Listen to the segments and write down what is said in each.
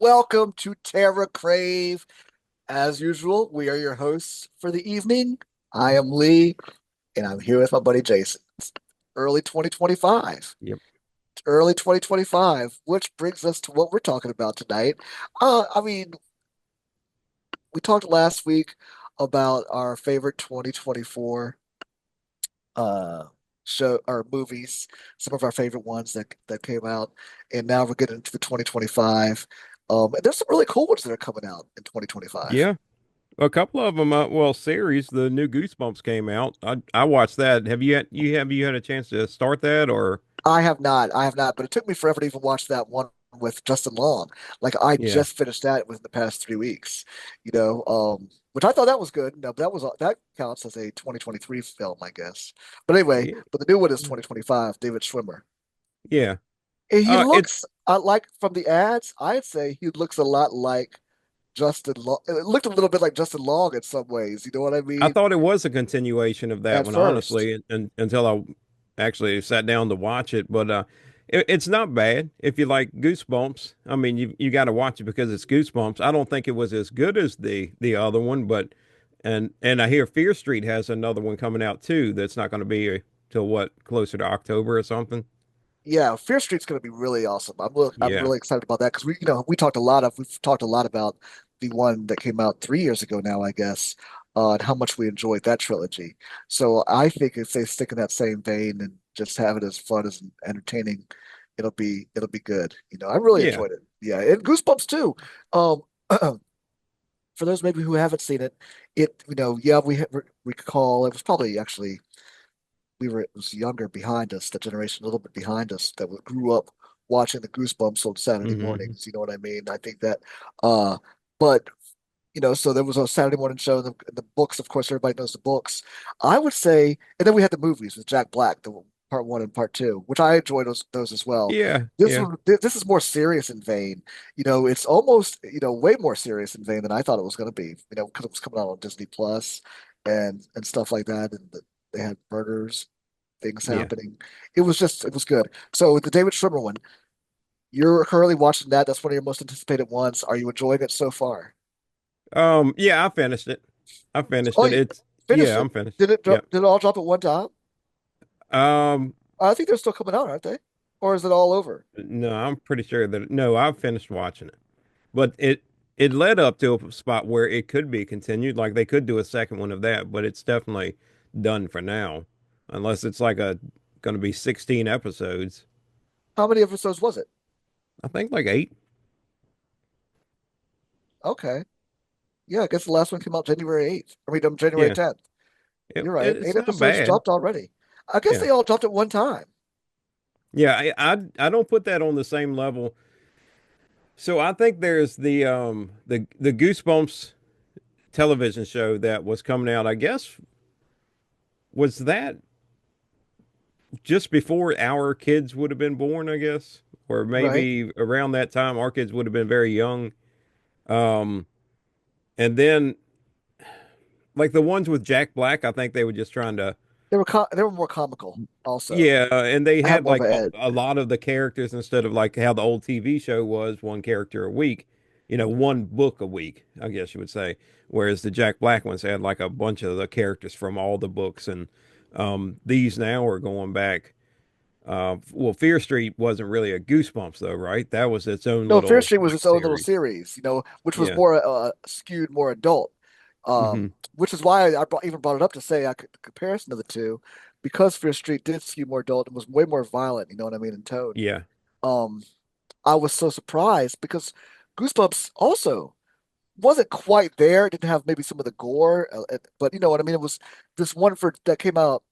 welcome to Terrorcrave. As usual, we are your hosts for the evening. I am Lee, and I'm here with my buddy Jason. Early 2025. Yep. Early 2025, which brings us to what we're talking about tonight. I mean, we talked last week about our favorite 2024 uh show or movies, some of our favorite ones that came out, and now we're getting into the 2025. And there's some really cool ones that are coming out in 2025. Yeah. A couple of them, series. The new Goosebumps came out. I watched that. Have you had a chance to start that or? I have not, but it took me forever to even watch that one with Justin Long. Like I Yeah. just finished that within the past 3 weeks, which I thought that was good. No, that counts as a 2023 film, I guess. But anyway, Yeah. but the new one is 2025, David Schwimmer. Yeah. And he It's looks like from the ads, I'd say he looks a lot like Justin Long. It looked a little bit like Justin Long in some ways. You know what I I mean? thought it was a continuation of that At one, first. honestly, until I actually sat down to watch it. But it's not bad if you like Goosebumps. I mean, you got to watch it because it's Goosebumps. I don't think it was as good as the other one, but and I hear Fear Street has another one coming out too. That's not going to be till what, closer to October or something. Yeah, Fear Street's going to be really awesome. I'm Yeah. really excited about that because we've talked a lot about the one that came out 3 years ago now, I guess, and how much we enjoyed that trilogy. So I think if they stick in that same vein and just have it as fun as entertaining, it'll be good. I really Yeah. enjoyed it. Yeah, and Goosebumps too. Um, for those maybe who haven't seen it, yeah, we recall it was probably actually it was younger behind us, the generation a little bit behind us that grew up watching the Goosebumps on Saturday Hmm. mornings. You know what I mean? I think that, uh, but so there was a Saturday morning show. The books, of course, everybody knows the books. I would say, and then we had the movies with Jack Black, the part one and part two, which I enjoyed those as well. Yeah. This Yeah. one, this is more serious in vein. It's almost way more serious in vein than I thought it was going to be. Because it was coming out on Disney Plus and stuff like that, and they had murders things Yeah. happening. It was good. So the David Schwimmer one, you're currently watching that. That's one of your most anticipated ones. Are you enjoying it so far? Yeah, I finished it. I finished Oh, it. you It's finished Yeah, it. I'm finished. Did it Yeah. did it all drop at one time? Um, I think they're still coming out, aren't they? Or is it all over? no, I'm pretty sure that no, I've finished watching it. But it led up to a spot where it could be continued. Like they could do a second one of that, but it's definitely done for now. Unless it's like a going to be 16 episodes. How many episodes was it? I think like 8. Okay. Yeah, I guess the last one came out January 8th. I mean, January Yeah. 10th. You're right. It's Eight not episodes bad. dropped already. I guess Yeah. they all dropped at one time. Yeah, I don't put that on the same level. So I think there's the Goosebumps television show that was coming out. I guess was that just before our kids would have been born, I guess, or Right. maybe around that time our kids would have been very young. Um, and then like the ones with Jack Black, I think they were just trying to, They were more comical also. yeah, and they I have had more of like an edge. a lot of the characters instead of like how the old TV show was one character a week, one book a week, I guess you would say. Whereas the Jack Black ones had like a bunch of the characters from all the books, and these now are going back. Well, Fear Street wasn't really a Goosebumps though, right? That was its own No, Fear little Street was like its own little series. series, which was Yeah. more skewed, more adult. Hmm. Which is why even brought it up to say the comparison of the two, because Fear Street did skew more adult and was way more violent. You know what I mean in tone. Yeah. Um, I was so surprised because Goosebumps also wasn't quite there. It didn't have maybe some of the gore, but you know what I mean. It was this one for that came out.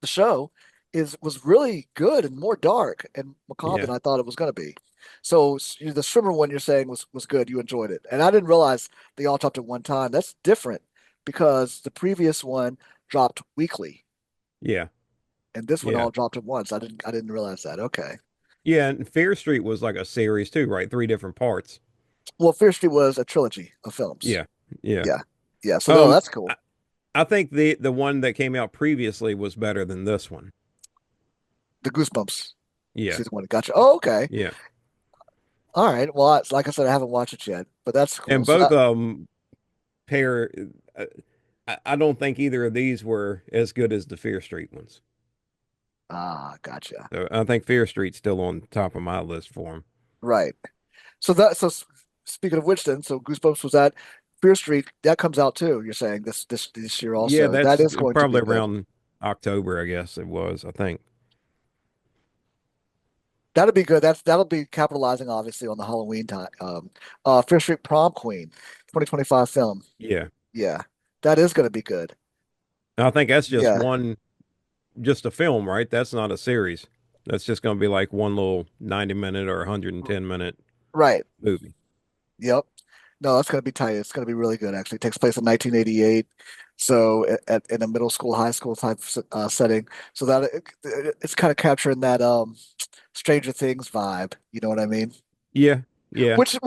The show is was really good and more dark and macabre Yeah. than I thought it was going to be. So the swimmer one you're saying was good. You enjoyed it, and I didn't realize they all dropped at one time. That's different because the previous one dropped weekly, Yeah. and this one Yeah. all dropped at once. I didn't realize that. Okay. Yeah. And Fear Street was like a series too, right? 3 different parts. Well, Fear Street was a trilogy of films. Yeah. Yeah. Yeah, yeah. So no, Um, that's I, cool. I think the one that came out previously was better than this one. The Goosebumps Yeah. season one. Gotcha. Oh, okay. Yeah. All right. Well, like I said, I haven't watched it yet, but that's cool. And So both that, of them pair. uh, I don't think either of these were as good as the Fear Street ones. gotcha. So I think Fear Street's still on top of my list for them. Right. Speaking of which, then, so Goosebumps was that Fear Street that comes out too. You're saying this year Yeah, also. That that's is going to be probably good. around October, I guess it was. I think. That'll be good. That'll be capitalizing obviously on the Halloween time. Fear Street Prom Queen, 2025 film. Yeah, Yeah, that is going to be good. I think that's just Yeah. one, just a film, right? That's not a series. That's just going to be like one little 90-minute or 110-minute Right. movie. Yep. No, that's going to be tight. It's going to be really good, actually. It takes place in 1988. So in a middle school, high school type setting. So it's kind of capturing that Stranger Things vibe. You know what I mean? Yeah, yeah, Which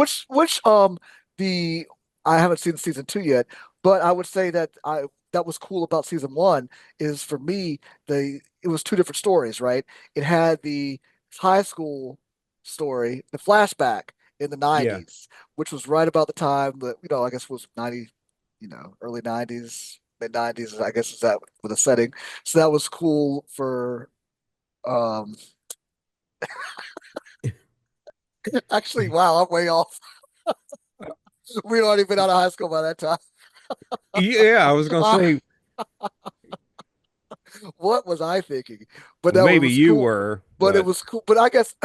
the I haven't seen season two yet, but I would say that I that was cool about season one is for me it was two different stories, right? It had the high school story, the flashback in the yeah, 90s, which was right about the time that, I guess was 90, early 90s, mid 90s, I guess is that for the setting. So that was cool for um actually wow, I'm way off. We'd already been out of high school by that time. yeah. I was going to say What was I thinking? But that maybe was you cool. were, But it but was cool. But I guess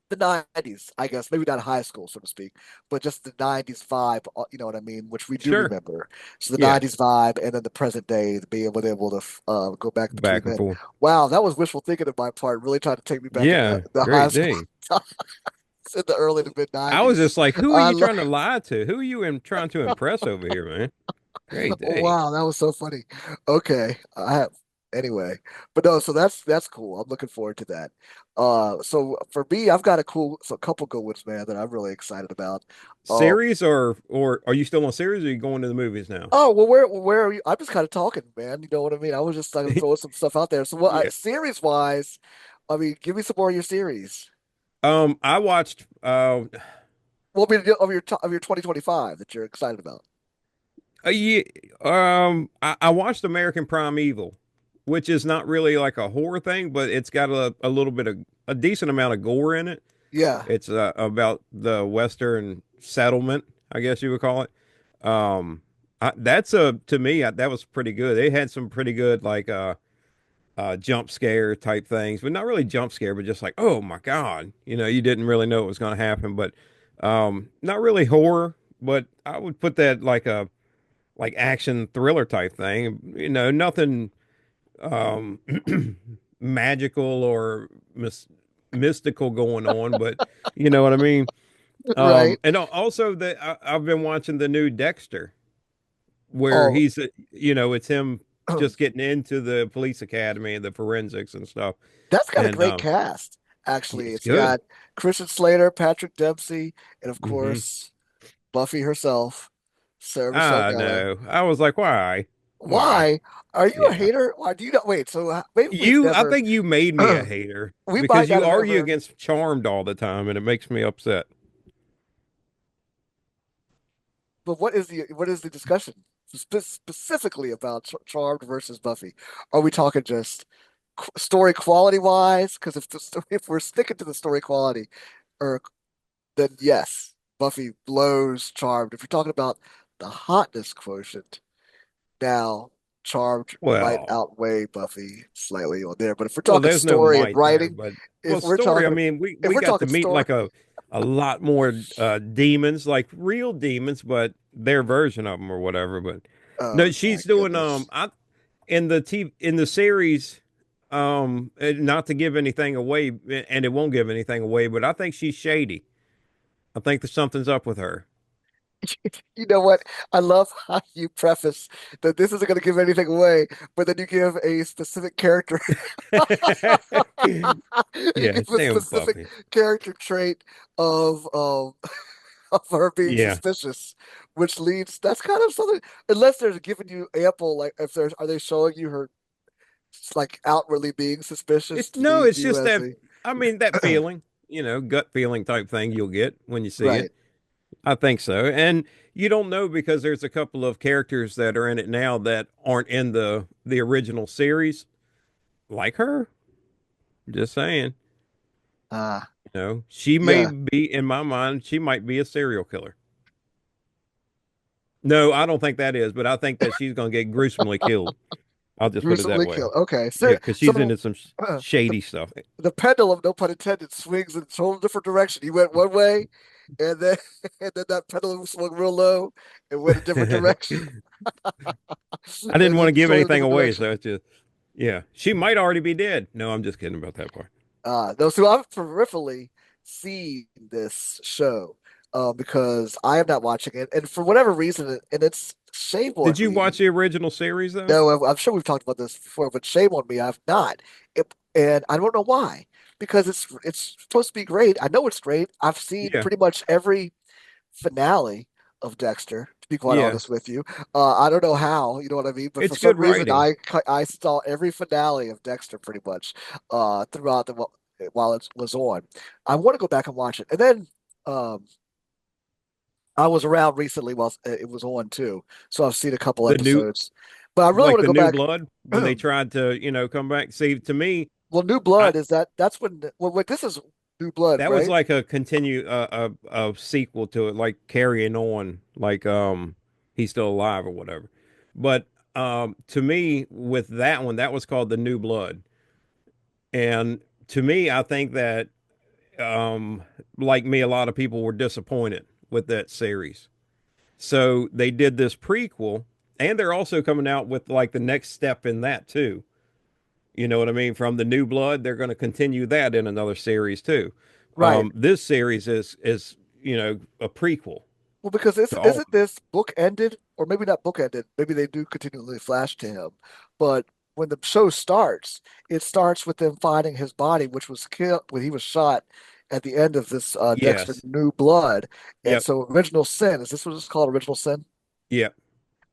the 90s, I guess, maybe not high school, so to speak, but just the 90s vibe, you know what I mean, which we do sure. remember. So the Yeah, 90s vibe and then the present day, to be able to go back between back and then. forth. Wow, that was wishful thinking of my part, really trying to take me back in Yeah, the high great school day. times in the early to mid I was 90s. just like, who are I you love trying to lie to? Who are you trying to impress over here, man? Great day. Wow, that was so funny. Okay, I have anyway, but no, so that's cool. I'm looking forward to that. So for me, I've got a couple good ones, man, that I'm really excited about. Uh, Series or are you still on series or are you going to the movies now? oh well, where are you? I'm just kind of talking, man. You know what I mean? I was just like throwing some stuff out there. So Yeah. series wise, I mean, give me some more of your series. I watched What will be of your 2025 that you're excited about? a year I watched American Prime Evil, which is not really like a horror thing, but it's got a little bit of a decent amount of gore in it. Yeah, It's about the Western settlement, I guess you would call it. That's a to me that was pretty good. They had some pretty good like jump scare type things, but not really jump scare, but just like, oh my God, you didn't really know what was going to happen, but not really horror, but I would put that like a like action thriller type thing. Nothing um magical or mystical going on, but you know what I mean. right. And also that I've been watching the new Dexter, where Oh, it's him just getting into the police academy and the forensics and stuff. that's got a And great cast, actually. it's It's good. got Christian Slater, Patrick Dempsey, and of Hmm. course, Buffy herself, Sarah Michelle I Gellar. know. I was like, why? Why? Why? Are you a Yeah. hater? Why do you not wait? So maybe we've I never, think you made me a hater we might because not you have argue ever, against Charmed all the time and it makes me upset. but what is the discussion specifically about Charmed versus Buffy? Are we talking just story quality wise? Because if we're sticking to the story quality, or then yes, Buffy blows Charmed. If you're talking about the hotness quotient, now Charmed might Well, outweigh Buffy slightly on there. But if we're well, talking there's no story and might there, writing, but well, if we're story. I talking mean, if we we're got to talking meet story, like a lot more demons, like real demons, but their version of them or whatever. But no, oh my she's doing goodness. in the series. Not to give anything away, and it won't give anything away, but I think she's shady. I think there's something's up with her. You know what? I love how you preface that this isn't going to give anything away, but then you give a specific character. You Yeah, give a damn specific Buffy. character trait of of her being Yeah. suspicious, which leads that's kind of something. Unless they're giving you ample, like if there's are they showing you her like outwardly being suspicious It's to no, lead it's you just as that a I mean that feeling. gut feeling type thing you'll get when you see it. Right. I think so. And you don't know because there's a couple of characters that are in it now that aren't in the original series, like her. Just saying. Uh, She may yeah. be in my mind, she might be a serial killer. No, I don't think that is, but I think that she's going to get gruesomely killed. I'll just put it that Gruesomely way. killed. Okay. Yeah, So, because she's so into some the shady stuff. the pendulum, no pun intended, swings in a total different direction. He went one way, and then and then that pendulum swung real low and went a different direction, I and didn't want then to give swung in a anything different away, direction. so it's just, yeah, she might already be dead. No, I'm just kidding about that part. No, so I've peripherally seen this show because I am not watching it, and for whatever reason, and it's shame on Did you me. watch the original series though? No, I'm sure we've talked about this before, but shame on me, I've not. And I don't know why, because it's supposed to be great. I know it's great. I've seen Yeah, pretty much every finale of Dexter, to be quite yeah. honest with you. I don't know how, you know what I mean? But for It's some good reason, writing. I saw every finale of Dexter pretty much throughout the while it was on. I want to go back and watch it. And then um, I was around recently while it was on too, so I've seen a couple The new, episodes. But I really like want to the go new back. blood, when they tried to, come back. See, to me, Well, New I Blood is that's when well, wait, this is New Blood, that was right? like a continue a sequel to it, like carrying on, like he's still alive or whatever. But to me, with that one, that was called the New Blood, and to me, I think that um like me, a lot of people were disappointed with that series. So they did this prequel, and they're also coming out with like the next step in that too. You know what I mean? From the New Blood, they're going to continue that in another series too. Right. This series is a prequel Well, because to all of isn't this book ended, or maybe not book ended? Maybe they do continually flash to him, but when the show starts, it starts with them finding his body, which was killed when he was shot at the end of this them. Dexter Yes. New Blood. And Yep. so, Original Sin, is this what it's called? Original Sin? Yep.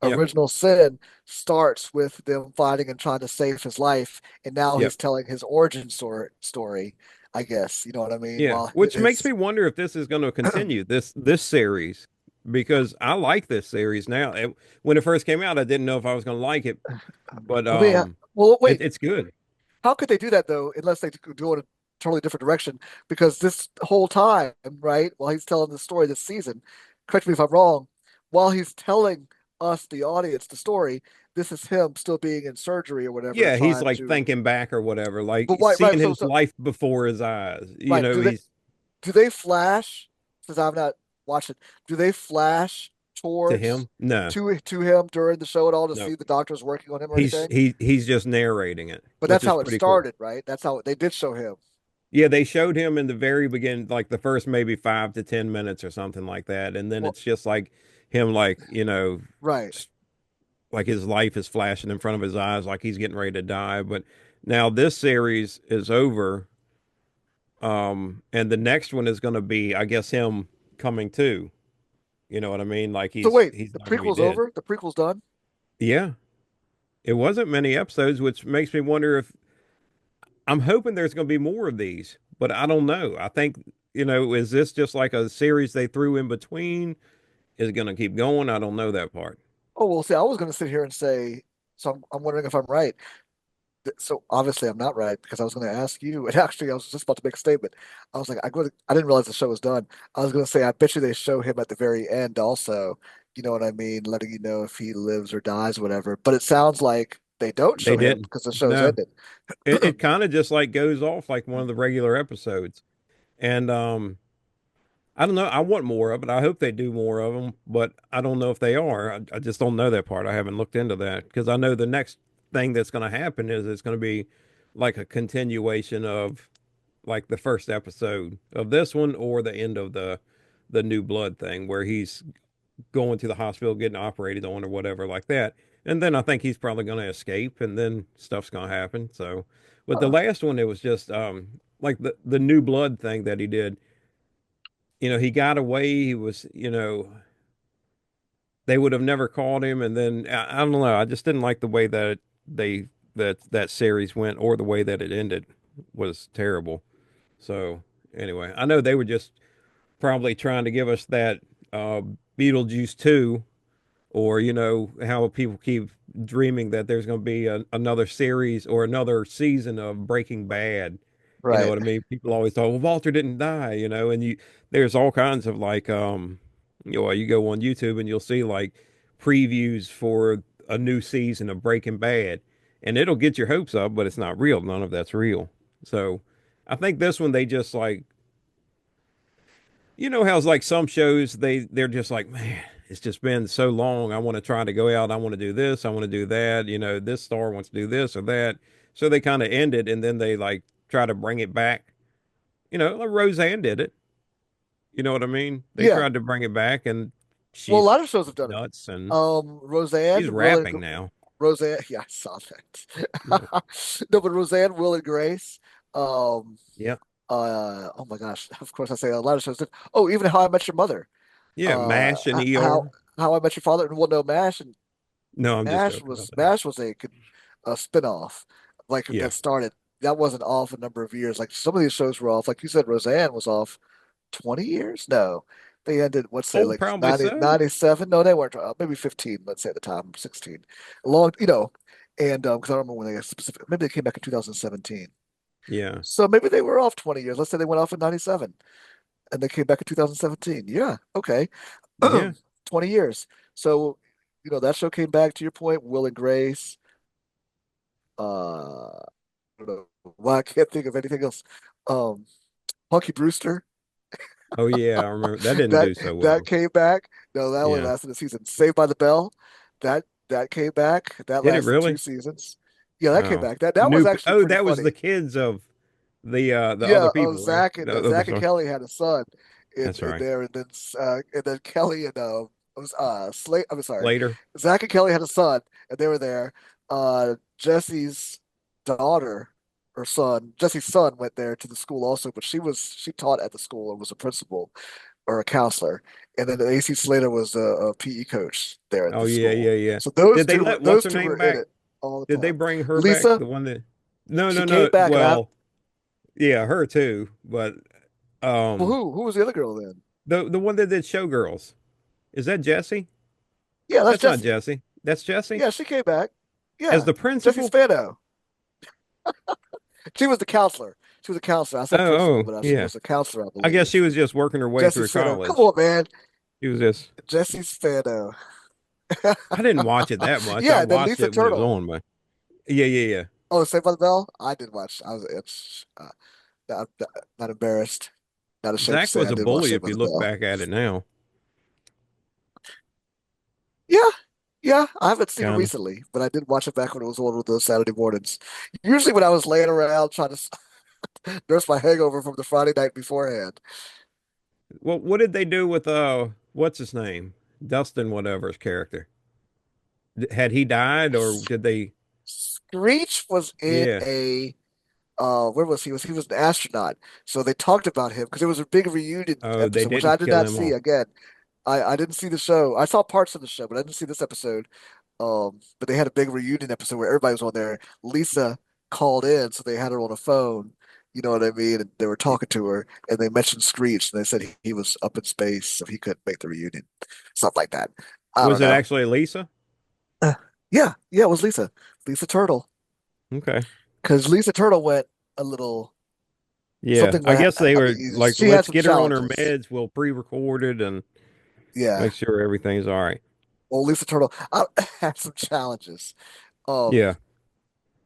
Yep. Original Sin starts with them fighting and trying to save his life, and now Yep. he's telling his origin story, I guess. You know what I mean? Yeah. While Which makes his me wonder if this is going to continue this series, because I like this series now. When it first came out, I didn't know if I was going to like it, but let me well wait, it's good. how could they do that though, unless they could go in a totally different direction? Because this whole time, right, while he's telling the story this season, correct me if I'm wrong, while he's telling us, the audience, the story, this is him still being in surgery or whatever, Yeah, he's trying like to. thinking back or whatever, But like right, right. seeing So, his so life before his eyes. right. He's Do they flash? Since I've not watched it, do they flash to towards him. No, to him during the show at all to no. see the doctors working on him or anything? He's just narrating it, But which that's is how it pretty cool. started, right? That's how they did show him. Yeah, they showed him in the very beginning, like the first maybe 5 to 10 minutes or something like that, and then Well, it's just like him, like right. like his life is flashing in front of his eyes, like he's getting ready to die. But now this series is over, and the next one is going to be, I guess, him coming to. You know what I mean? Like So wait, he's the not going to be prequel's dead. over. The prequel's done. Yeah, it wasn't many episodes, which makes me wonder if I'm hoping there's going to be more of these, but I don't know. I think, is this just like a series they threw in between? Is it going to keep going? I don't know that part. Oh, well, see, I was going to sit here and say, so I'm wondering if I'm right. So obviously I'm not right because I was going to ask you, and actually I was just about to make a statement. I was like, I didn't realize the show was done. I was going to say, I bet you they show him at the very end also. You know what I mean? Letting you know if he lives or dies, whatever. But it sounds like they don't They show him didn't. because the show's No, ended. it kind of just like goes off like one of the regular episodes. And I don't know. I want more of it. I hope they do more of them, but I don't know if they are. I just don't know that part. I haven't looked into that because I know the next thing that's going to happen is it's going to be like a continuation of like the first episode of this one or the end of the New Blood thing where he's going to the hospital getting operated on or whatever like that. And then I think he's probably going to escape and then stuff's going to happen. So, but the Huh. last one, it was just like the New Blood thing that he did. He got away. He was, they would have never caught him. And then I don't know. I just didn't like the way that they that series went or the way that it ended was terrible. So Anyway, I know they were just probably trying to give us that uh, Beetlejuice 2, or how people keep dreaming that there's going to be another series or another season of Breaking Bad. You know Right. what I mean? People always thought, well, Walter didn't die, and there's all kinds of like, you go on YouTube and you'll see like previews for a new season of Breaking Bad, and it'll get your hopes up, but it's not real. None of that's real. So I think this one they just like, how it's like some shows they're just like, man, it's just been so long. I want to try to go out. I want to do this. I want to do that. This star wants to do this or that. So they kind of end it, and then they like try to bring it back. Like Roseanne did it. You know what I mean? They Yeah. tried to bring it back, and Well, a she's lot of shows have done it. nuts, and she's Roseanne, rapping now. Roseanne. Yeah, I saw Yeah, that. No, but Roseanne, Will and Grace. Um, yeah, oh my gosh. Of course, I say a lot of shows. Oh, even How I Met Your Mother. yeah. Mash and How ER. How I Met Your Father. Well, no, No, I'm just joking about that. MASH was a spinoff, like Yeah, that started. That wasn't off a number of years. Like some of these shows were off. Like you said, Roseanne was off 20 years. No, they ended. What's say oh, like probably 90 so. 97. No, they weren't. Maybe 15. Let's say at the time, 16. Long, and because I don't remember when they got specific. Maybe they came back in 2017. Yeah, So maybe they were off 20 years. Let's say they went off in 97 and they came back in 2017. Yeah, okay. yeah. 20 years. So, that show came back to your point, Will and Grace. I don't know why I can't think of anything else. Um, Punky Brewster. Oh yeah, I remember that didn't That do so that well. came back. No, that only Yeah. lasted a season. Saved by the Bell. That came back. That Did it lasted two really? seasons. Yeah, that came Oh, back. That was actually Oh, pretty that was the funny. kids of the other Yeah, people, right? The other Zach and story. Kelly had a son That's in right. there, and then Kelly and it was Slate. I'm sorry, Later. Zach and Kelly had a son, and they were there. Jesse's daughter or son, Jesse's son went there to the school also, but she taught at the school and was a principal or a counselor, and then AC Slater was a PE coach there at Oh the yeah, school. yeah, yeah. So Did they let what's those her two name were in back? it all the Did they time. bring her back? Lisa, The one that No, she no, came no. back, and Well, yeah, her too. But well, um who was the other girl then? the one that did Showgirls. Is that Jesse? Yeah, that's That's not Jesse. Jesse. That's Jesse? Yeah, she came back. As Yeah, the Jesse principal? Spano. She was the counselor. She was a counselor. I Oh, said principal, oh, but she yeah. was a counselor, I I guess she believe. was just working her way Jesse through Spano. Come college. on, man. She was just Jesse Spano. I didn't watch it that much. I Yeah, and then watched Lisa it when it was Turtle. on, but yeah, yeah, yeah. Oh, Saved by the Bell? I did watch. I was it's not embarrassed, not ashamed to Zach say was I a did watch bully Saved if by you the look Bell. back at it now. Yeah, yeah. I haven't seen it Kind of. recently, but I did watch it back when it was on with those Saturday mornings. Usually when I was laying around trying to nurse my hangover from the Friday night beforehand. Well, what did they do with what's his name? Dustin whatever's character. Had he died or did they Screech was in Yeah. a where was he? He was an astronaut. So they talked about him because there was a big reunion Oh, they episode, which I didn't did kill not him see. off. Again, I didn't see the show. I saw parts of the show, but I didn't see this episode. But they had a big reunion episode where everybody was on there. Lisa called in, so they had her on the phone. You know what I mean? And they were talking to her, and they mentioned Screech, and they said he was up in space, so he couldn't make the reunion. Something like that. I Was don't it know. actually Lisa? Uh, yeah, yeah, it was Lisa. Lisa Turtle. Okay. Because Lisa Turtle went a little Yeah. something I went. guess they I were mean, like, she had let's some get her on her challenges. meds. We'll pre-record it and Yeah. make sure everything's all right. Well, Lisa Turtle had some challenges. Um, Yeah.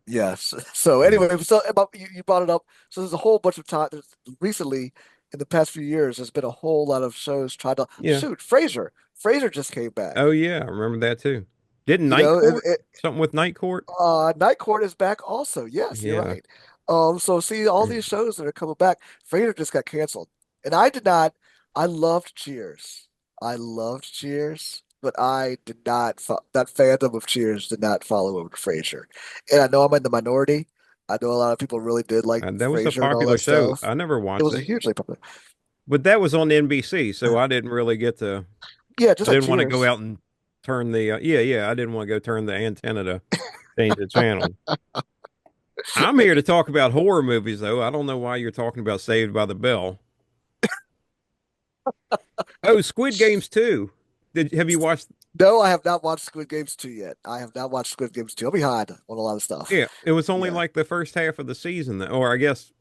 yes. So Yeah. anyway, so about you brought it up. So there's a whole bunch of time. Recently, in the past few years, there's been a whole lot of shows trying to Yeah. shoot. Frasier. Frasier just came Oh back. yeah, I remember that too. Didn't You Night know, Court? Something with Night Court? Night Court is back also. Yes, you're Yeah. right. So see all these shows that are coming back. Frasier just got canceled, and I did not. I loved Cheers. I loved Cheers, but I did not. That fandom of Cheers did not follow over to Frasier, and I know I'm in the minority. I know a lot of people really did like That was a Frasier and all popular that show. stuff. I never It watched was a it. hugely popular. But that was on NBC, so I didn't really get to. Yeah, just I like didn't want to go Cheers. out and turn the. Yeah, yeah. I didn't want to go turn the antenna to change the channel. I'm here to talk about horror movies, though. I don't know why you're talking about Saved by the Bell. Oh, Squid Games too. Have you watched? No, I have not watched Squid Games 2 yet. I have not watched Squid Games 2. I'm behind on a lot of stuff. Yeah, it was only Yeah. like the first half of the season, or I guess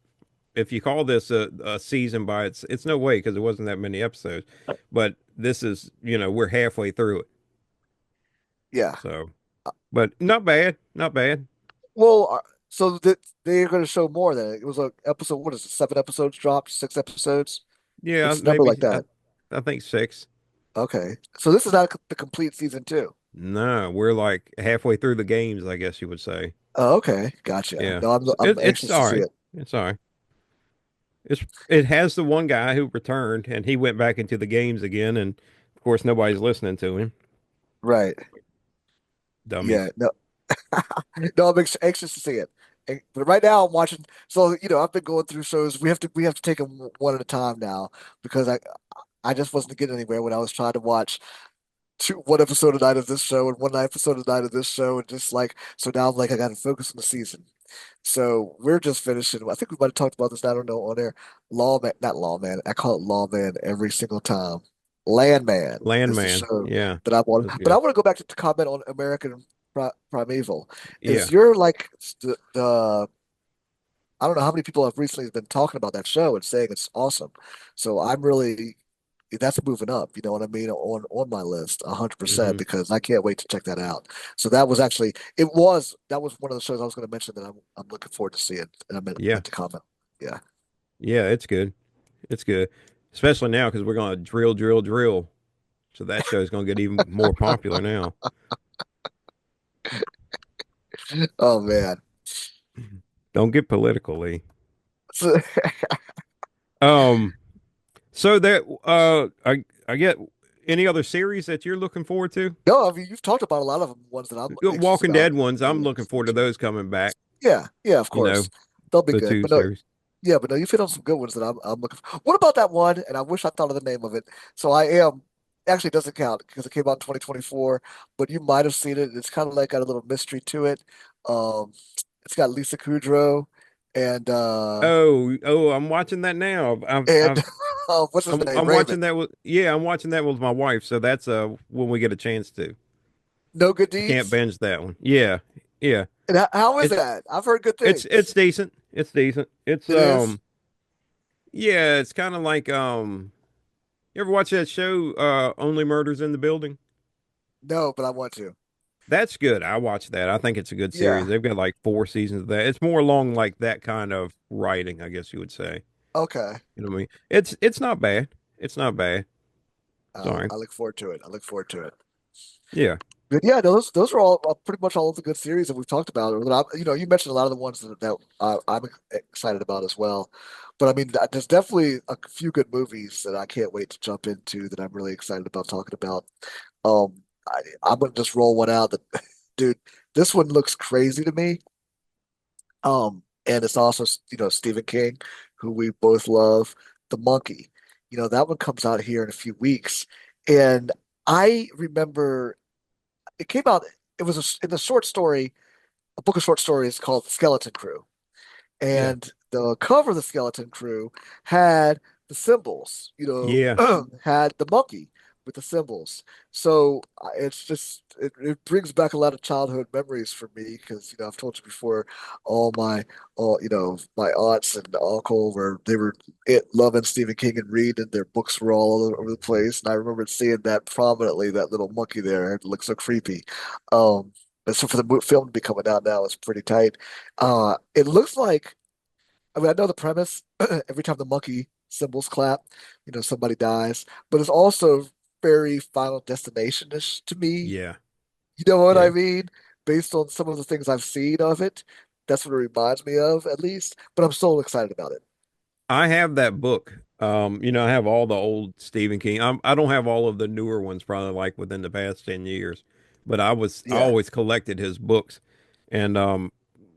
if you call this a season by it's no way because it wasn't that many episodes. But this is, we're halfway through it. Yeah. So, but not bad, not bad. Well, so they're going to show more than it was a episode. What is it? 7 episodes dropped, 6 episodes. Yeah, It's a number like maybe that. I think six. Okay. So this is not the complete season two. No, we're like halfway through the games, I guess you would say. Oh, okay. Gotcha. Yeah, No, so I'm it's anxious to all see right. it. It's all right. It has the one guy who returned, and he went back into the games again, and of course nobody's listening to him. Right. Yeah. Dummies. No, no, I'm anxious to see it. But right now I'm watching. So, I've been going through shows. We have to take them one at a time now because I just wasn't getting anywhere when I was trying to watch one episode a night of this show and one episode a night of this show, and just like so now I'm like I got to focus on the season. So we're just finishing. I think we might have talked about this. I don't know on there. Lawman, not Lawman. I call it Lawman every single time. Landman is the Landman. show Yeah, that I'm on. that's But I good. want to go back to comment on American Primeval. Is Yeah. you're like the I don't know how many people have recently been talking about that show and saying it's awesome. So I'm really that's moving up, you know what I mean, on my list 100% Hmm. because I can't wait to check that out. So that was one of the shows I was going to mention that I'm looking forward to seeing and I Yeah. meant to comment. Yeah. Yeah, it's good. It's good. Especially now because we're gonna drill, drill, drill. So that show's gonna get even more popular now. Oh man. Don't get political, Lee. So, Um, so that I get any other series that you're looking forward to? no, I mean you've talked about a lot of them, ones that I'm anxious Walking about. Dead ones, I'm looking forward to those coming back, Yeah, yeah, of you know, course. They'll be the good. two But no, series. yeah, but no, you've hit on some good ones that I'm looking for. What about that one? And I wish I thought of the name of it. So I am actually it doesn't count because it came out in 2024, but you might have seen it. It's kind of like got a little mystery to it. Um, it's got Lisa Kudrow and Oh, I'm watching that now. and what's his name? I'm Raymond. watching that with yeah, I'm watching that with my wife. So that's when we get a chance to. No Good I can't Deeds. binge that one. Yeah, yeah. And how is It's that? I've heard good it's things. decent. It's decent. It's It is? yeah. It's kind of like You ever watch that show Only Murders in the Building? No, but I want to. That's good. I watched that. I think it's a good series. Yeah. They've got like four seasons of that. It's more along like that kind of writing, I guess you would say. Okay. You know what I mean? It's not bad. It's not bad. Sorry. I look forward to it. I look forward to it. Yeah. But yeah, those are all pretty much all of the good series that we've talked about. Or that you mentioned a lot of the ones that I'm excited about as well. But I mean, there's definitely a few good movies that I can't wait to jump into that I'm really excited about talking about. I'm gonna just roll one out that, dude, this one looks crazy to me. And it's also Stephen King, who we both love, The Monkey. That one comes out here in a few weeks, and I remember it came out. It was in the short story, a book of short stories called The Skeleton Crew, Yeah. and the cover of The Skeleton Crew had the symbols, Yeah. had the monkey with the symbols. So it's just it brings back a lot of childhood memories for me because I've told you before, all my aunts and uncle they were loving Stephen King and reading, their books were all over the place, and I remember seeing that prominently, that little monkey there. It looked so creepy. And so for the film to be coming out now, it's pretty tight. It looks like, I mean, I know the premise. Every time the monkey symbols clap, somebody dies. But it's also very Final Destination-ish to me. Yeah. You know what I Yeah. mean? Based on some of the things I've seen of it, that's what it reminds me of, at least. But I'm so excited about it. I have that book. I have all the old Stephen King. I don't have all of the newer ones, probably like within the past 10 years. But I Yeah. always collected his books, and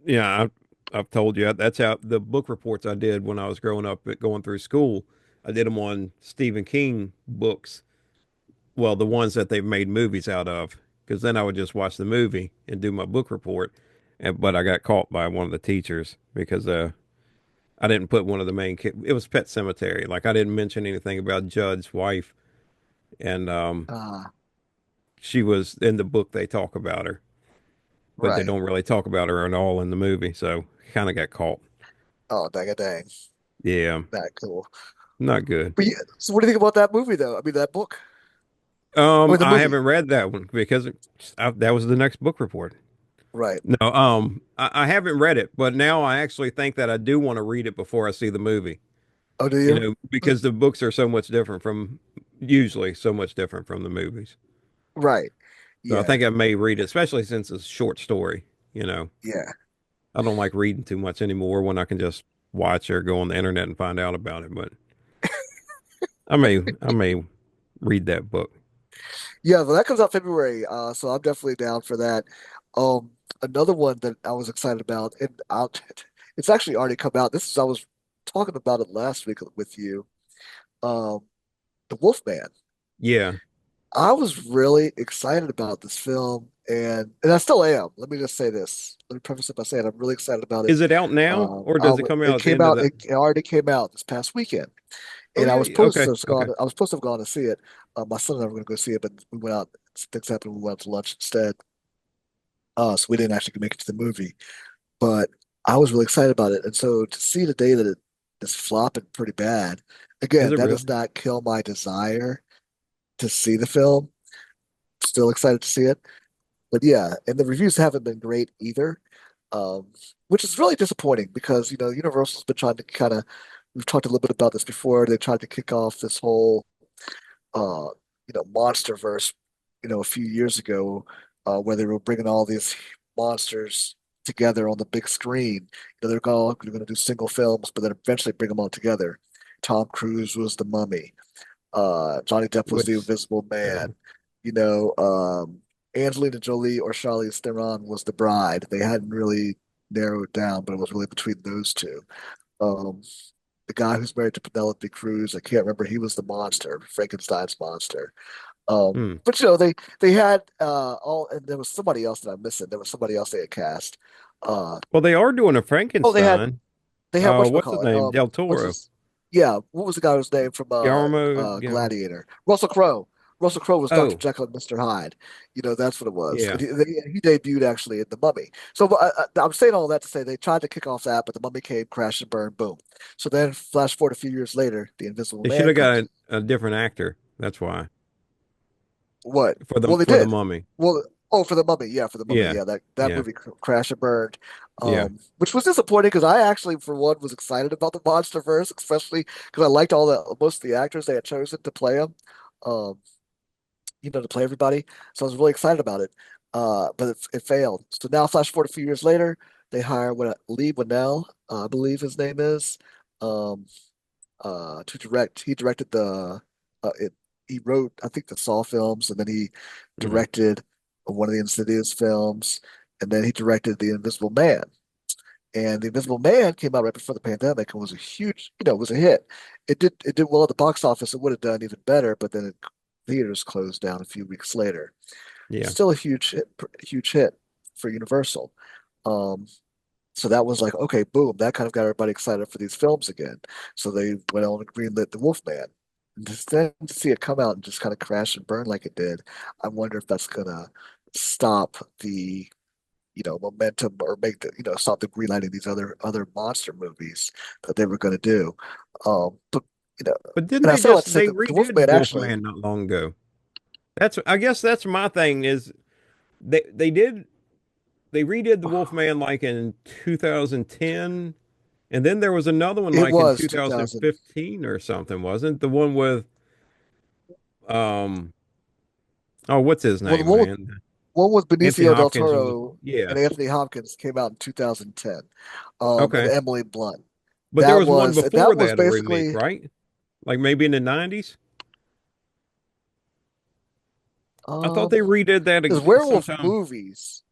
yeah, I've told you that's how the book reports I did when I was growing up, going through school. I did them on Stephen King books. Well, the ones that they've made movies out of, because then I would just watch the movie and do my book report. but I got caught by one of the teachers because I didn't put one of the main it was Pet Cemetery. Like I didn't mention anything about Judd's wife, and Ah, she was in the book. They talk about her, but they right. don't really talk about her at all in the movie. So kind of got caught. Oh, dang, dang. Yeah, That cool. not good. But yeah, so what do you think about that movie, though? I mean, that book. I mean, the I movie. haven't read that one because that was the next book report. Right. No, I haven't read it, but now I actually think that I do want to read it before I see the movie. Oh, do You you? know, because the books are so much different from usually so much different from the movies. Right. So I Yeah. think I may read it, especially since it's a short story. You know, Yeah. I don't like reading too much anymore when I can just watch or go on the internet and find out about it. But I may read that book. Yeah. Well, that comes out February. So I'm definitely down for that. Um, Another one that I was excited about, and it's actually already come out. I was talking about it last week with you. Um, The Wolfman. Yeah, I was really excited about this film, and I still am. Let me just say this. Let me preface it by saying I'm really excited about it. is it out now or does it come out It at the came end of out. the? It already came out this past weekend, Oh and I yeah, was yeah, supposed to okay, have okay. gone. I was supposed to have gone to see it. My son and I were going to go see it, but we went out. Things happened. We went out to lunch instead. So we didn't actually make it to the movie. But I was really excited about it, and so to see the day that it is flopping pretty bad, Is again, it that does really? not kill my desire to see the film. Still excited to see it. But yeah, and the reviews haven't been great either, um, which is really disappointing because, Universal's been trying to we've talked a little bit about this before. They tried to kick off this whole, MonsterVerse, a few years ago, where they were bringing all these monsters together on the big screen. They're going to do single films, but then eventually bring them all together. Tom Cruise was the Mummy. Johnny Depp was the Which Invisible Man. uh, You know, um, Angelina Jolie or Charlize Theron was the bride. They hadn't really narrowed it down, but it was really between those two. Um, the guy who's married to Penelope Cruz, I can't remember. He was the monster, Frankenstein's monster. hmm. But they had all, and there was somebody else that I'm missing. There was somebody else they had cast. Uh, Well, they are doing a oh, Frankenstein. they had What's his whatchamacallit. name? Del What's Toro. his Yeah, what was the guy whose name from Guillermo. Gladiator? Russell Crowe. Russell Crowe was Dr. Oh, Jekyll and Mr. Hyde. That's what it was. And yeah. he debuted actually in The Mummy. So I'm saying all that to say they tried to kick off that, but The Mummy came, crash and burn, boom. So then flash forward a few years later, The Invisible They should Man have comes. got a different actor. That's why. What? For the Well, they for the did. Mummy. Well, oh, for the Mummy, yeah, for the Mummy, Yeah. yeah, that Yeah. movie crashed and burned, Yeah. which was disappointing because I actually, for one, was excited about the MonsterVerse, especially because I liked all the most of the actors they had chosen to play them, um, to play everybody. So I was really excited about it, but it failed. So now, flash forward a few years later, they hire Lee Winnell, I believe his name is. Um, to direct. He directed he wrote, I think, the Saw films, and then he Hmm. directed one of the Insidious films, and then he directed The Invisible Man. And The Invisible Man came out right before the pandemic and was a huge, it was a hit. It did well at the box office. It would have done even better, but then theaters closed down a few weeks later. Yeah. Still a huge hit for Universal. Um, so that was like, okay, boom, that kind of got everybody excited for these films again. So they went on and greenlit The Wolfman. And then to see it come out and just kind of crash and burn like it did, I wonder if that's gonna stop the, momentum or make stop the greenlighting these other monster movies that they were gonna do. But you know, But didn't and I they say all that just to say they the redid Wolfman actually, Wolfman not long ago? That's I guess that's my thing is they redid the Wolfman like in 2010, and then there was another one it like in was 2000. 2015 or something, wasn't the one with um oh what's his Well, the name, man? one with Anthony Benicio del Hopkins was Toro yeah. and Anthony Hopkins came out in 2010, and Okay. Emily Blunt. But there was one And before that was that a remake, basically, right? Like maybe in the 90s? I thought um, they redid that there's werewolf sometime. movies.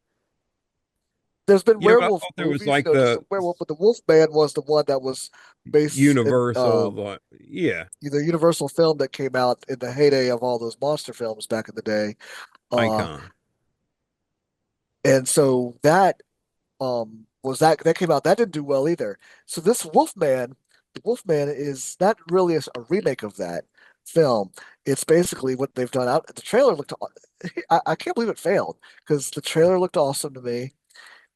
There's been I werewolf thought there was movies, like just the a werewolf, but the Wolfman was the one that was based in Universal, yeah, the Universal film that came out in the heyday of all those monster films back in the day. Uh, icon. and so that Was that came out, that didn't do well either. So this Wolfman, the Wolfman is not really a remake of that film. It's basically what they've done out. The trailer looked, I can't believe it failed because the trailer looked awesome to me.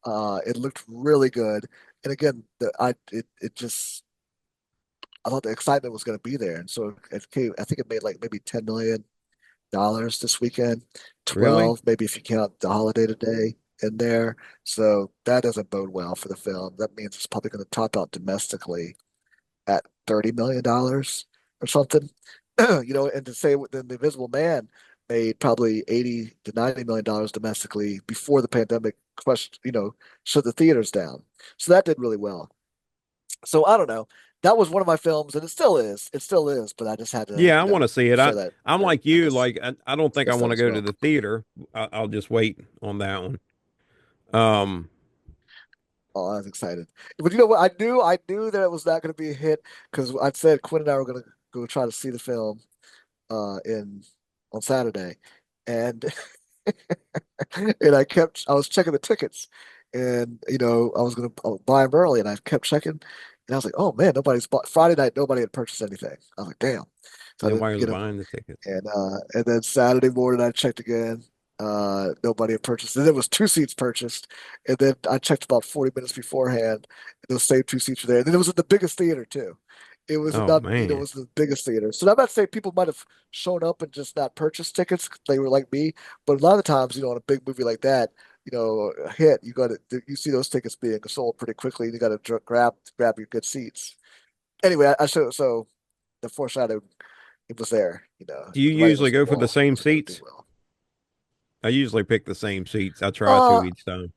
It looked really good. And again, it just, I thought the excitement was going to be there. And so it came, I think it made like maybe $10 million this weekend, Really? 12, maybe if you count the holiday today in there. So that doesn't bode well for the film. That means it's probably going to top out domestically at $30 million or something. And to say then the Invisible Man made probably 80 to $90 million domestically before the pandemic crushed, shut the theaters down. So that did really well. So I don't know. That was one of my films, and it still is. It still is, but I just had to, Yeah, I want to see it. share that. I'm That like I you. guess Like I don't think I that want to as go to well. the theater. I'll just wait on that one. Um, Oh, I was excited. But you know what? I knew that it was not going to be a hit because I said Quinn and I were going to go try to see the film in on Saturday, and and I was checking the tickets, and I was going to buy them early, and I kept checking, and I was like, oh man, nobody's bought Friday night. Nobody had purchased anything. I was like, damn. So I nobody didn't was get them. buying the tickets. And then Saturday morning I checked again. Nobody had purchased. And there was two seats purchased. And then I checked about 40 minutes beforehand. And those same two seats were there. And then it was in the biggest theater too. It was Oh not, it man. was the biggest theater. So I'm not saying people might have shown up and just not purchased tickets. They were like me. But a lot of times, on a big movie like that, a hit, you see those tickets being sold pretty quickly. You got to grab your good seats. Anyway, so the foreshadowing, it was there. Do you The writing usually was on the go for the wall. It same was going to do seats? well. I usually pick the same seats. I try to Uh, each time.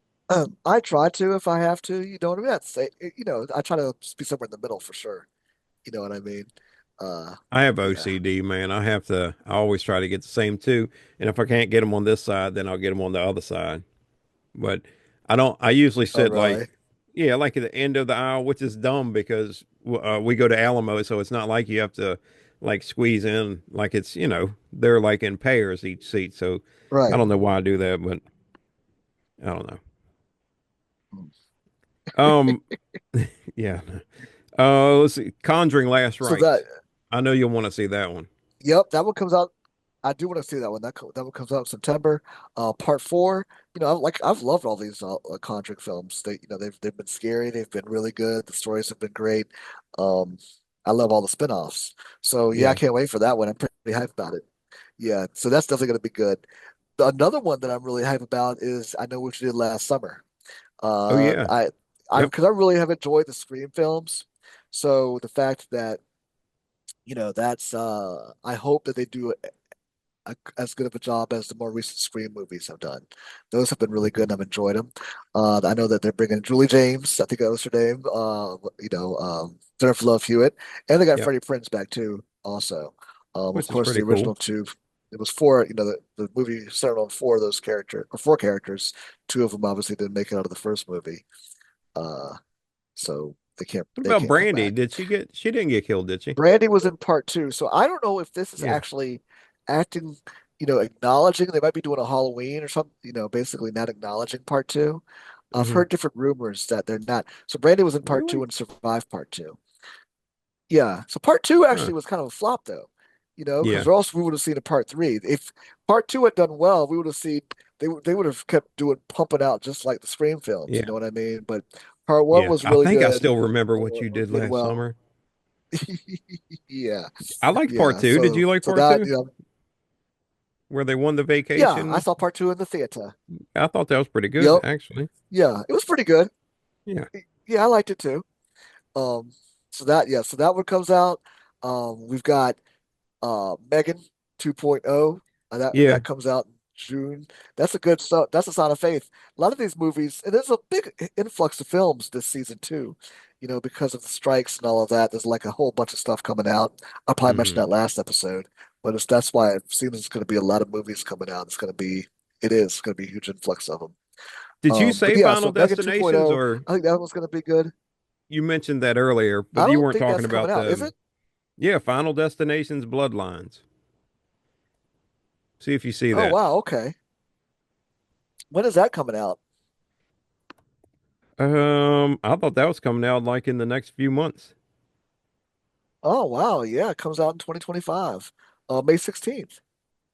I try to if I have to. You know what I mean? I try to be somewhere in the middle for sure. You know what I mean? Uh, I have yeah. OCD, man. I always try to get the same two. And if I can't get them on this side, then I'll get them on the other side. But I usually Oh, sit really? yeah, like at the end of the aisle, which is dumb because we go to Alamo. So it's not like you have to like squeeze in, like they're like in pairs each seat. So I Right. don't know why I do that, but I don't know. Mm. Um, yeah. Let's see. Conjuring Last So that, Rites. I know you'll want to see that one. yep, that one comes out. I do want to see that one. That one comes out in September. Part four. I've loved all these Conjuring films. They've been scary. They've been really good. The stories have been great. Um, I love all the spin-offs. So yeah, I Yeah. can't wait for that one. I'm pretty hyped about it. Yeah, so that's definitely going to be good. Another one that I'm really hyped about is I Know What You Did Last Summer. Oh yeah. I Yep. because I really have enjoyed the Scream films. So the fact that that's I hope that they do as good of a job as the more recent Scream movies have done. Those have been really good and I've enjoyed them. I know that they're bringing Julie James, I think that was her name. Jennifer Love Hewitt, and they got Yep. Freddie Prinze back too. Also, of Which is course, the pretty cool. original two. It was four. The movie centered on four of those characters, or four characters. Two of them obviously didn't make it out of the first movie. Uh, so they can't What they about can't come Brandy? back. She didn't get killed, did she? Brandy was in part two, so I don't know if this is Yeah. actually acting, acknowledging they might be doing a Halloween or something, basically not acknowledging part two. I've Hmm. heard different rumors that they're not. So Brandy was in part two Really? and survived part two. Yeah. So part two Huh. actually was kind of a flop though, Yeah. because or else we would have seen a part three. If part two had done well, we would have seen they would have kept doing pumping out just like the Scream films, you Yeah. know what I mean? But part one Yeah. was I really think I good, still remember what you did did last well. summer. Yeah. I liked part Yeah. two. Did So you like so part that, two? Where they won the yeah, I vacation? saw part two in the theater. I thought that was pretty good, Yep. actually. Yeah, it was pretty good. Yeah. Yeah, I liked it too. Um, so that one comes out. We've got Megan 2.0. Yeah. That comes out in June. That's a good stuff. That's a sign of faith. A lot of these movies, and there's a big influx of films this season too, because of the strikes and all of that. There's like a whole bunch of stuff coming out. I probably mentioned Hmm. that last episode, but that's why it seems it's going to be a lot of movies coming out. It is going to be a huge influx of them. Did you But say yeah, Final so Megan Destinations 2.0, or I think that one's going to be good. you mentioned that earlier, I but you don't weren't think talking that's coming about out, is it? yeah, Final Destinations Bloodlines. See if you see Oh, that. wow. Okay. When is that coming out? I thought that was coming out like in the next few months. Oh wow, yeah, it comes out in 2025, May 16th.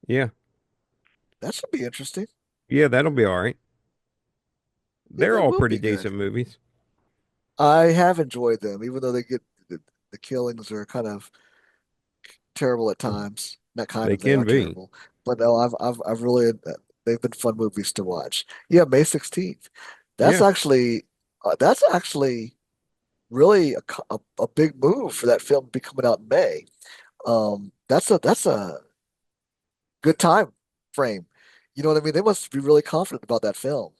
Yeah. That should be interesting. Yeah, that'll be all right. Yeah, They're that all will pretty be good. decent movies. I have enjoyed them, even though the killings are kind of terrible at times. Not kind They of, they can are be. terrible. But no, I've really they've been fun movies to watch. Yeah, May 16th. That's Yeah. actually that's actually really a big move for that film to be coming out in May. That's a good time frame. You know what I mean? They must be really confident about that film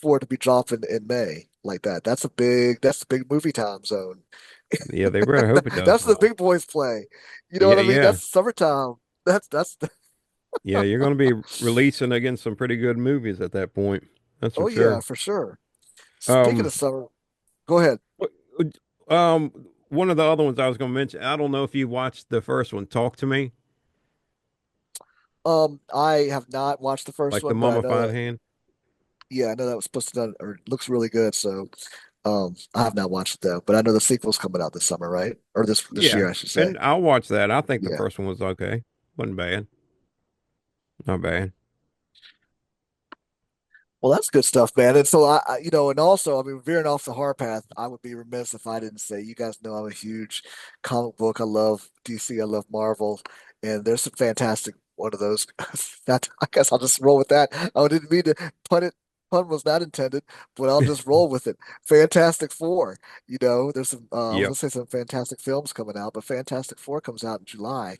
for it to be dropping in May like that. That's the big movie time zone. Yeah, they better hope it does That's the well. big boys play. You know Yeah, what I mean? yeah. That's summertime. That's Yeah, you're going to be releasing against some pretty good movies at that point. That's for oh yeah, sure. for sure. Speaking Um, of summer, go ahead. um, one of the other ones I was going to mention, I don't know if you watched the first one, Talk to Me, I have not watched the first like the one, but I know mummified that hand. yeah, I know that was supposed to done or looks really good. So I have not watched it though, but I know the sequel's coming out this summer, right? Or this Yeah, year, I should say. and I'll watch that. I think the Yeah. first one was okay. Wasn't bad. Not bad. Well, that's good stuff, man. And so you know, and also, I mean, veering off the hard path, I would be remiss if I didn't say, you guys know I'm a huge comic book. I love DC. I love Marvel, and there's some fantastic one of those. That I guess I'll just roll with that. I didn't mean to pun it. Pun was not intended, but I'll just roll with it. Fantastic Four. You know, there's some. I was Yep. gonna say some fantastic films coming out, but Fantastic Four comes out in July,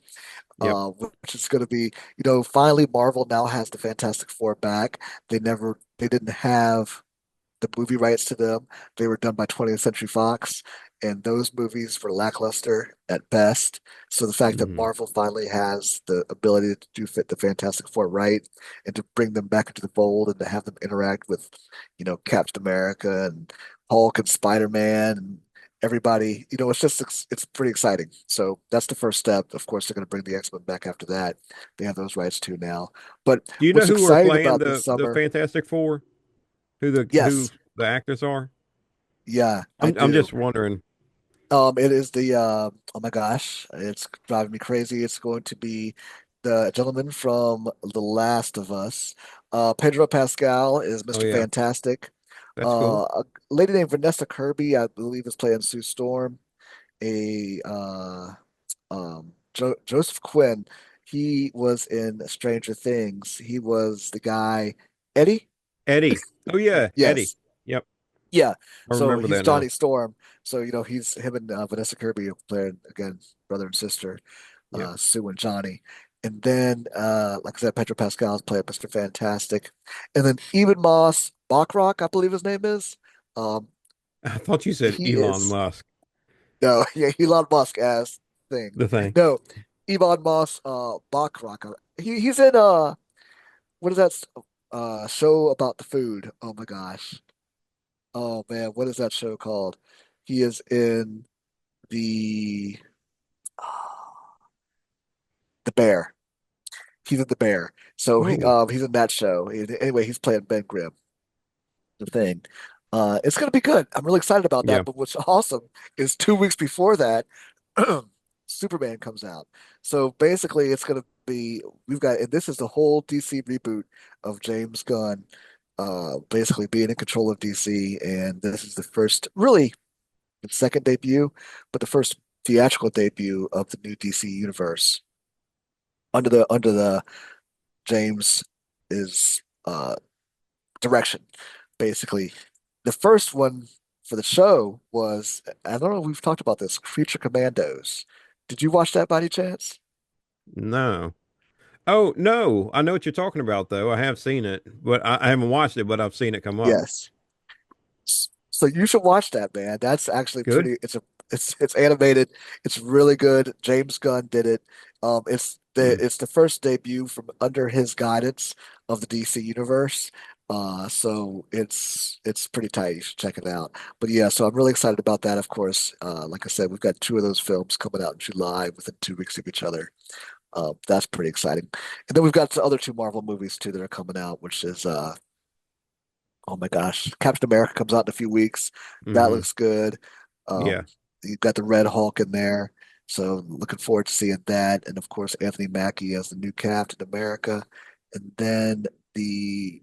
Yep. which is going to be, you know, finally Marvel now has the Fantastic Four back. They didn't have the movie rights to them. They were done by 20th Century Fox, and those movies were lackluster at best. So the fact that Hmm. Marvel finally has the ability to do fit the Fantastic Four right and to bring them back into the fold and to have them interact with, you know, Captain America and Hulk and Spider-Man and everybody, you know, it's pretty exciting. So that's the first step. Of course, they're going to bring the X-Men back after that. They have those rights too now. But Do you know what's who are exciting playing about this the summer, Fantastic Four? Who yes, the actors are? yeah, I I'm do. just wondering. It is the oh my gosh, it's driving me crazy. It's going to be the gentleman from The Last of Us. Pedro Pascal is Oh Mr. yeah, Fantastic. that's cool. A lady named Vanessa Kirby, I believe, is playing Sue Storm. A Joseph Quinn, he was in Stranger Things. He was the guy Eddie. Eddie. Oh yeah, Eddie. Yes, Yep, yeah, I so remember he's that now. Johnny Storm. So you know he's him and Vanessa Kirby playing again, brother and sister, Yep. Sue and Johnny. And then, like I said, Pedro Pascal's playing Mr. Fantastic, and then Eben Moss Bachrock, I believe his name is. Um, I thought you said he Elon is Musk. no, yeah, Elon Musk ass thing. The thing. No, Ebon Moss Bachrock. He's in what is that show about the food? Oh my gosh. Oh man, what is that show called? He is in the the Bear. He's in the Bear. So Oh, he's in that show. Anyway, he's playing Ben Grimm, the thing. It's gonna be good. I'm really excited about yeah. that. But what's awesome is 2 weeks before that, Superman comes out. So basically, it's gonna be we've got, and this is the whole DC reboot of James Gunn, basically being in control of DC, and this is the first really the second debut, but the first theatrical debut of the new DC universe under the James is direction. Basically, the first one for the show was I don't know if we've talked about this, Creature Commandos. Did you watch that by any chance? No. Oh no, I know what you're talking about though. I have seen it, but I haven't watched it, but I've seen it come up. Yes. So you should watch that, man. That's actually Good. pretty. It's animated. It's really good. James Gunn did it. Hmm. It's the first debut from under his guidance of the DC universe. So it's pretty tight. You should check it out. But yeah, so I'm really excited about that. Of course, like I said, we've got two of those films coming out in July within 2 weeks of each other. That's pretty exciting. And then we've got the other two Marvel movies too that are coming out, which is Oh my gosh, Captain America comes out in a few weeks. That Hmm. looks good. Yeah. You've got the Red Hulk in there, so looking forward to seeing that. And of course, Anthony Mackie as the new Captain America. And then the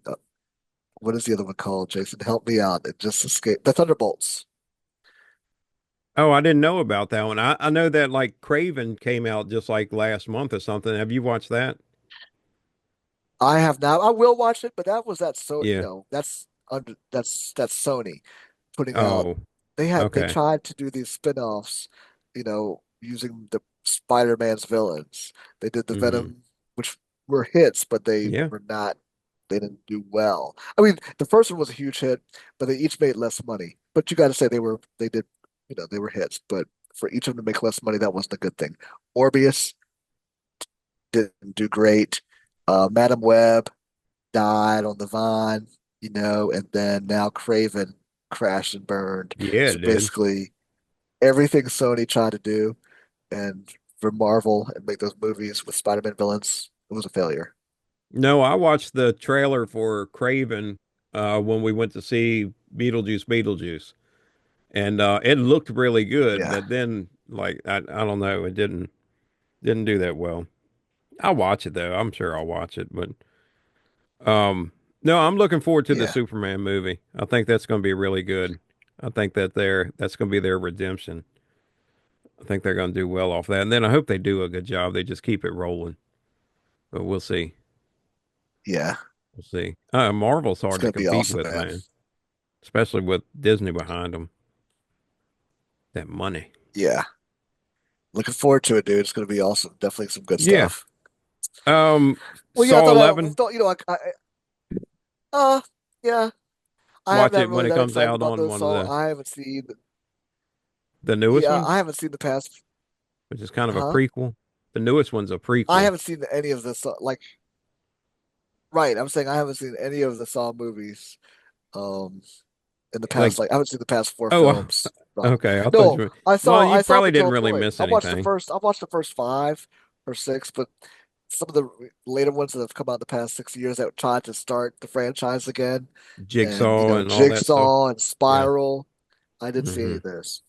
what is the other one called? Jason, help me out. It just escaped. The Thunderbolts. Oh, I didn't know about that one. I know that like Craven came out just like last month or something. Have you watched that? I have not. I will watch it, but that was that. So Yeah. that's under that's Sony putting out. Oh, They okay. tried to do these spin-offs, using the Spider-Man's villains. They did the Hmm. Venom, which were hits, but they Yeah. were not. They didn't do well. I mean, the first one was a huge hit, but they each made less money. But you got to say they did, they were hits. But for each of them to make less money, that wasn't a good thing. Morbius didn't do great. Madam Web died on the vine, and then now Craven crashed and burned. Yeah, So it did. basically, everything Sony tried to do and for Marvel and make those movies with Spider-Man villains, it was a failure. No, I watched the trailer for Craven when we went to see Beetlejuice, and it looked really good. Yeah, But then, like, I don't know, it didn't do that well. I'll watch it though. I'm sure I'll watch it. But no, I'm looking forward to the yeah, Superman movie. I think that's going to be really good. I think that's going to be their redemption. I think they're going to do well off that, and then I hope they do a good job. They just keep it rolling, but we'll see. yeah. We'll see. Marvel's It's hard to gonna be compete awesome, with, man. man, especially with Disney behind them. That money. Yeah. Looking forward to it, dude. It's gonna be awesome. Definitely some good Yeah. stuff. Well, yeah, I Saw thought I 11. thought, yeah, I am Watch not it when really it that comes excited out about on those one of songs. I haven't seen, the newest yeah, I ones, haven't seen the past, which is kind of a huh? prequel. The newest one's a I prequel. haven't seen any of the like, right. I'm saying I haven't seen any of the Saw movies. Um, in the past, Like, like I haven't seen the past four oh, films. okay. I thought No, you. I Well, saw you I saw probably didn't Patrol really Droid. miss anything. I watched the first five or six, but some of the later ones that have come out in the past 6 years that tried to start the franchise again, and Jigsaw and all that stuff. Jigsaw and Yeah. Spiral. I didn't see any Hmm. of those.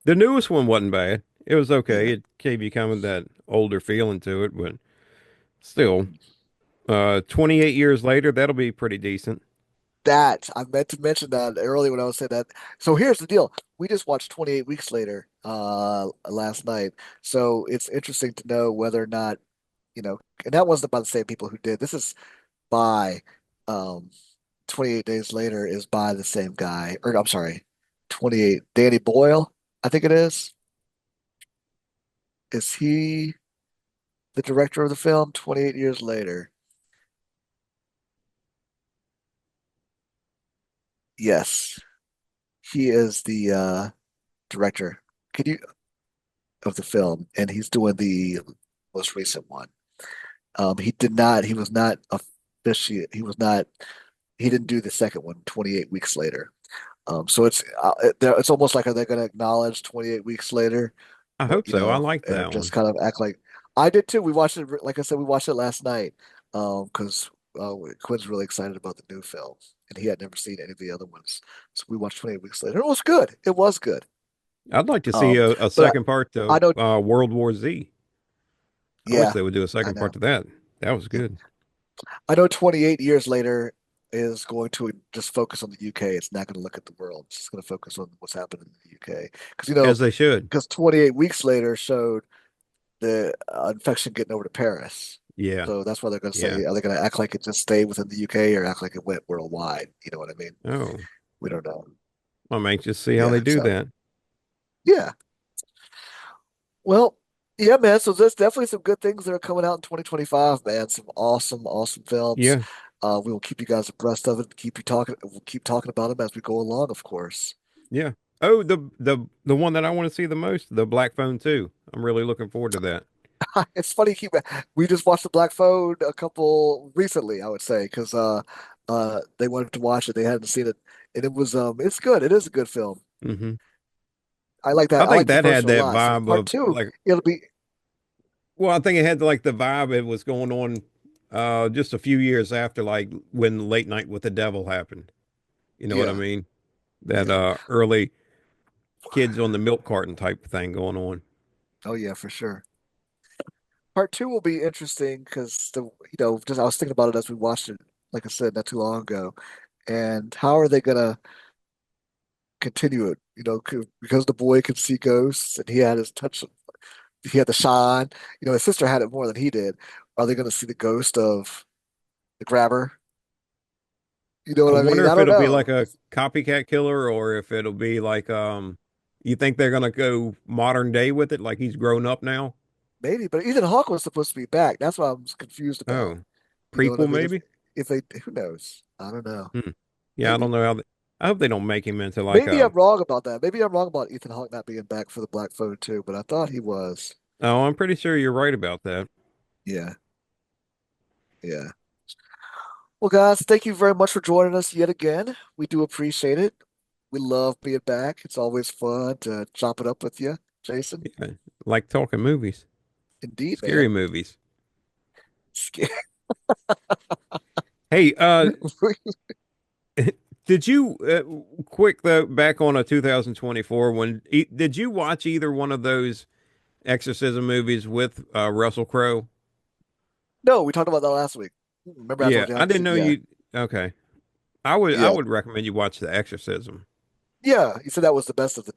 The newest one wasn't bad. It was okay. Yeah, It gave you kind of that older feeling to it, but still, 28 years later, that'll be pretty decent. that I meant to mention that earlier when I was saying that. So here's the deal: we just watched 28 Weeks Later last night, so it's interesting to know whether or not and that wasn't by the same people who did. This is by um 28 Days Later is by the same guy, or I'm sorry, 28 Danny Boyle, I think it is. Is he the director of the film 28 Years Later? Yes, he is the director. Could you of the film, and he's doing the most recent one. He was not officially, he didn't do the second one 28 weeks later. So it's almost like are they going to acknowledge 28 weeks later, I but hope so. I liked and that just one. kind of act like I did too. We watched it, like I said, we watched it last night, because Quinn's really excited about the new film, and he had never seen any of the other ones. So we watched 28 weeks later. It was good. It was good. I'd like to see Um, a but second part to I know, World War Z. I wish yeah, they would do a I second part know. to that. That was Yeah. good. I know 28 years later is going to just focus on the UK. It's not going to look at the world. It's just going to focus on what's happening in the UK. Because, As they should. 28 weeks later showed the infection getting over to Paris. Yeah. So that's why they're going to Yeah. say, are they going to act like it just stayed within the UK or act like it went worldwide? You know what I mean? Oh, We don't know. I'm anxious to see how Yeah. they do So, that. yeah. Well, yeah, man. So there's definitely some good things that are coming out in 2025, man. Some awesome, awesome films. Yeah. We will keep you guys abreast of it. Keep you talking. We'll keep talking about them as we go along, of course. Yeah. Oh, the one that I want to see the most, the Black Phone 2. I'm really looking forward to that. It's funny. We just watched the Black Phone a couple recently, I would say, because they wanted to watch it. They hadn't seen it, and it's good. It is a good film. Hmm. I like that. I I think like the that first had one a that lot. So vibe part of two, like, it'll be well, I think it had like the vibe it was going on just a few years after like when Late Night with the Devil happened. You know what I Yeah. mean? That Yeah. early kids on the milk carton type thing going on. Oh yeah, for sure. Part two will be interesting because just I was thinking about it as we watched it, like I said, not too long ago. And how are they gonna continue it? Because the boy could see ghosts and he had his touch, he had the shine. His sister had it more than he did. Are they gonna see the ghost of the grabber? You know I what I wonder mean? I if don't it'll be know. like a copycat killer or if it'll be like you think they're gonna go modern day with it, like he's grown up now? Maybe, but Ethan Hawke was supposed to be back. That's what I'm confused about. Oh, You know what I prequel mean? maybe? If they, who knows? I don't know. Hmm. Yeah, I don't Maybe. know I hope they don't make him into like Maybe a. I'm wrong about that. Maybe I'm wrong about Ethan Hawke not being back for the Black Phone too, but I thought he was. Oh, I'm pretty sure you're right about that. Yeah, yeah. Well, guys, thank you very much for joining us yet again. We do appreciate it. We love being back. It's always fun to chop it up with you, Jason. Yeah, like talking movies, Indeed, scary man. movies. Hey, did you quick though back on a 2024 when did you watch either one of those exorcism movies with Russell Crowe? No, we talked about that last week. Remember I Yeah, told you I I hadn't didn't seen? know Yeah, you. Okay, I yeah, would recommend you watch The Exorcism. yeah. You said that was the best of the.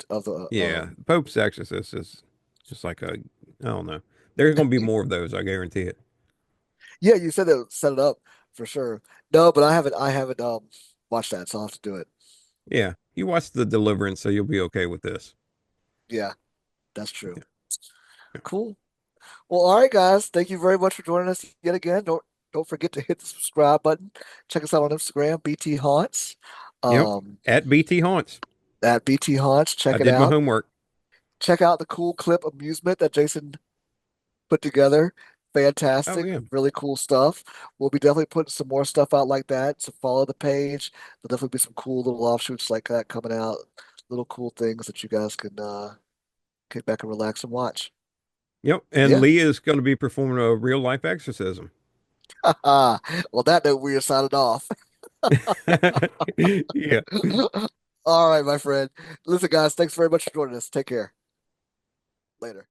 Yeah, Pope's Exorcist is just like a I don't know. There's gonna be more of those, I guarantee it. Yeah, you said that set it up for sure. No, but I haven't watched that, so I'll have to do it. Yeah, you watch The Deliverance, so you'll be okay with this. Yeah, that's true. Yeah. Cool. Well, all right, guys. Thank you very much for joining us yet again. Don't forget to hit the subscribe button. Check us out on Instagram, BT Haunts. Yep. Um, At BT Haunts. at BT Haunts. I Check it did my out. homework. Check out the cool clip amusement that Jason put together. Oh Fantastic. yeah. Really cool stuff. We'll be definitely putting some more stuff out like that. So follow the page. There'll definitely be some cool little offshoots like that coming out. Little cool things that you guys can kick back and relax and watch. Yep. And Yeah. Leah is going to be performing a real life exorcism. Well, that note, we are signing off. Yeah. All right, my friend. Listen, guys, thanks very much for joining us. Take care. Later.